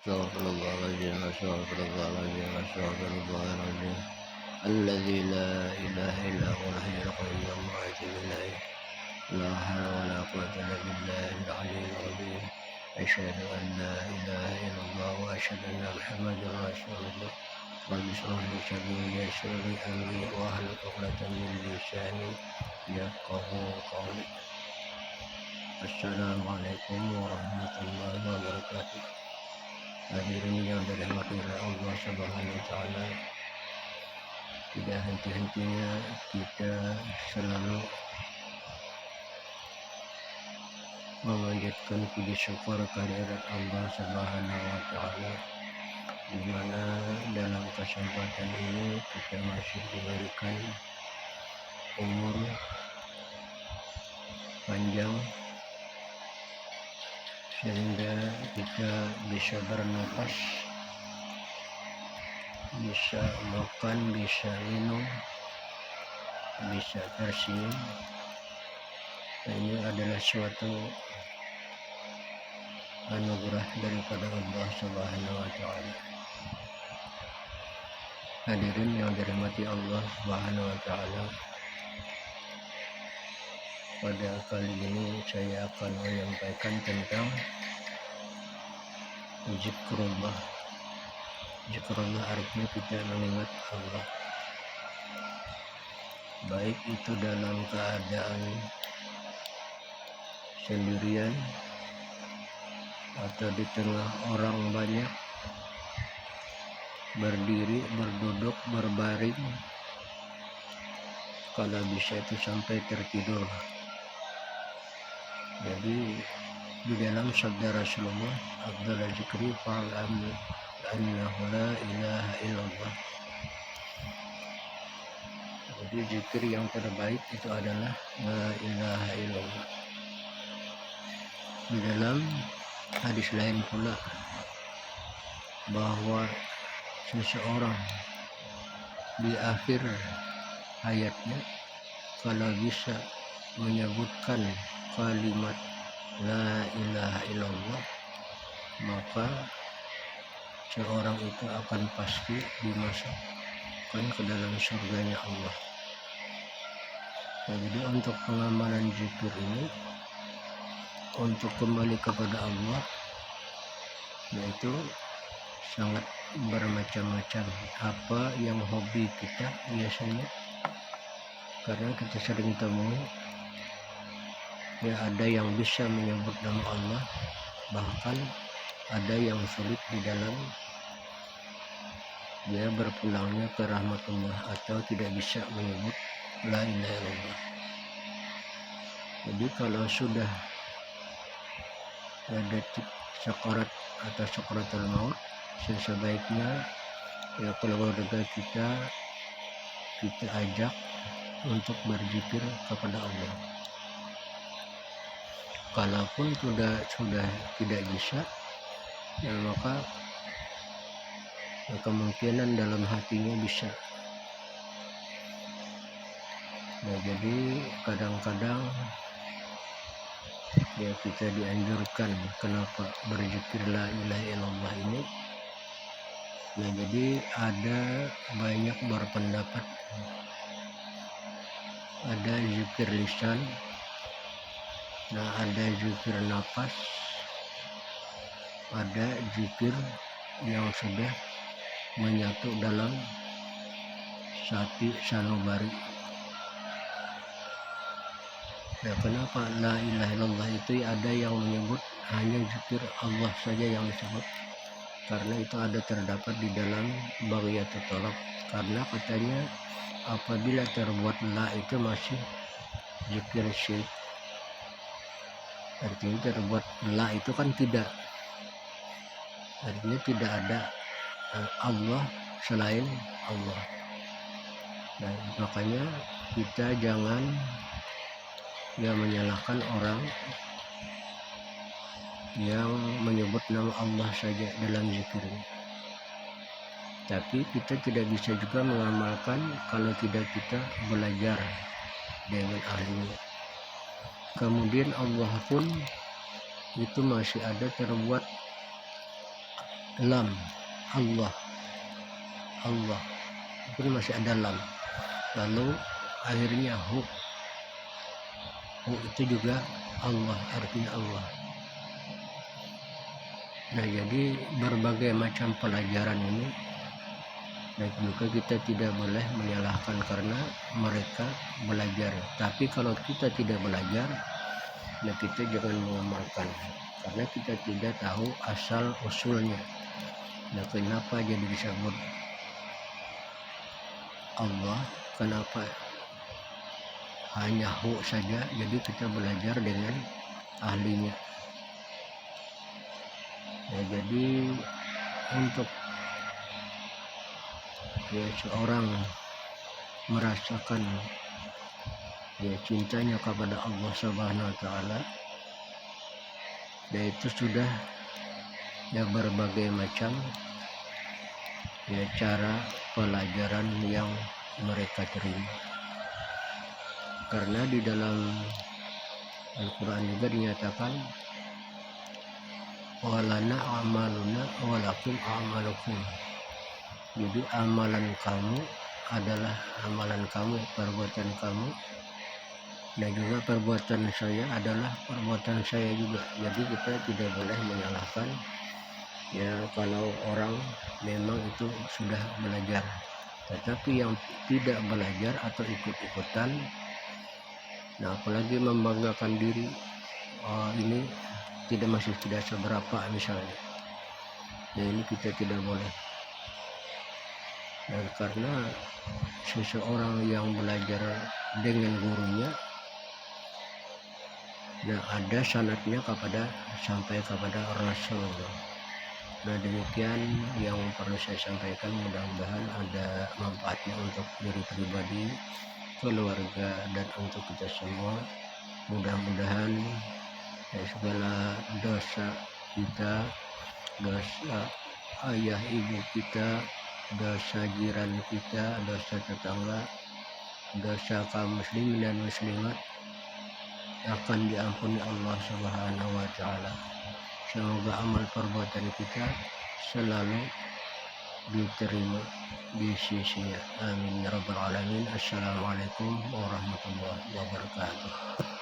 أستغفر الله العظيم أستغفر الله العظيم أستغفر الله العظيم الذي لا إله إلا هو الحي القيوم وأتوب إليه لا حول ولا قوة إلا بالله العلي العظيم أشهد أن لا إله إلا الله وأشهد أن محمدا رسول الله رب اشرح لي صدري ويسر لي أمري واحلل عقدة من لساني يفقهوا قولي. Assalamualaikum warahmatullahi wabarakatuh. Hadirin yang dirahmati oleh Allah Subhanahu wa taala, tidak henti-hentinya kita selalu memanjatkan puji syukur kehadirat Allah Subhanahu wa taala, di mana dalam kesempatan ini kita masih diberikan umur panjang sehingga kita bisa bernapas, bisa makan, bisa minum, bisa tersenyum. Ini adalah suatu anugerah daripada Allah Subhanahu wa taala. Hadirin yang dirahmati Allah Subhanahu wa taala, pada kali ini saya akan menyampaikan tentang zikrullah. Zikrullah artinya kita mengingat Allah, baik itu dalam keadaan sendirian atau di tengah orang banyak, berdiri, berduduk, berbaring, kalau bisa itu sampai tertidur. Jadi di dalam sabda Rasulullah, afdal zikri fa'lam annahu la ilaha illallah. Jadi zikir yang terbaik itu adalah la ilaha illallah. Di dalam hadis lain pula bahwa seseorang di akhir hayatnya kalau bisa menyebutkan kalimat la ilaha illallah, maka seorang itu akan pasti dimasukkan ke dalam surganya Allah. Nah, jadi untuk pengamalan zikir ini, untuk kembali kepada Allah, yaitu sangat bermacam-macam. Apa yang hobi kita biasanya, karena kita sering temui ya, ada yang bisa menyebut nama Allah, bahkan ada yang sulit di dalam dia berpulangnya ke rahmatullah atau tidak bisa menyebut la ilaha illallah. Jadi kalau sudah ada sakarat atau sakaratul maut, sebaiknya ya keluarga kita ajak untuk berzikir kepada Allah. Kalaupun sudah tidak bisa, ya maka kemungkinan dalam hatinya bisa. Nah, jadi kadang-kadang ya kita dianjurkan kenapa berzikir la ilaha illallah ini. Nah, jadi ada banyak berpendapat, ada zikir lisan, nah ada zikir nafas, ada zikir yang sudah menyatu dalam sati sanubari. Ya, kenapa la ilaha illallah itu ada yang menyebut hanya zikir Allah saja yang disebut? Karena itu ada terdapat di dalam Baghiyatul Talab. Karena katanya apabila terbuat la itu masih zikir syirik. Artinya terbuat la itu kan tidak, artinya tidak ada Allah selain Allah. Dan makanya kita jangan menyalahkan orang yang menyebut nama Allah saja dalam zikirnya. Tapi kita tidak bisa juga mengamalkan kalau tidak kita belajar dengan ahlinya. Kemudian Allah pun itu masih ada terbuat lam, Allah, Allah, itu masih ada lam, lalu akhirnya hu itu juga Allah, artinya Allah. Nah, jadi berbagai macam pelajaran ini, dan juga kita tidak boleh menyalahkan karena mereka belajar. Tapi kalau kita tidak belajar, nah kita jangan mengamalkan karena kita tidak tahu asal usulnya. Nah, kenapa jadi disebut Allah, kenapa hanya hu saja? Jadi kita belajar dengan ahlinya. Nah, jadi untuk seorang merasakan cintanya kepada Allah Subhanahu wa Ta'ala, itu sudah berbagai macam cara pelajaran yang mereka terima. Karena di dalam Al-Quran juga dinyatakan walana amaluna walakum amalukum. Jadi amalan kamu adalah amalan kamu, perbuatan kamu, dan juga perbuatan saya adalah perbuatan saya juga. Jadi kita tidak boleh menyalahkan kalau orang memang itu sudah belajar. Tetapi yang tidak belajar atau ikut-ikutan, nah apalagi membanggakan diri, ini masih tidak seberapa misalnya, ini kita tidak boleh. Dan karena seseorang yang belajar dengan gurunya, nah ada sanadnya sampai kepada Rasulullah. Nah, demikian yang perlu saya sampaikan. Mudah-mudahan ada manfaatnya untuk diri pribadi, keluarga, dan untuk kita semua. Mudah-mudahan segala dosa kita, dosa ayah ibu kita, dosa jiran kita, dosa tetangga, dosa kaum muslimin dan muslimat akan diampuni Allah Subhanahu wa Ta'ala. Semoga amal perbuatan kita selalu diterima di sisinya. Amin ya rabbal alamin. Assalamualaikum warahmatullahi wabarakatuh.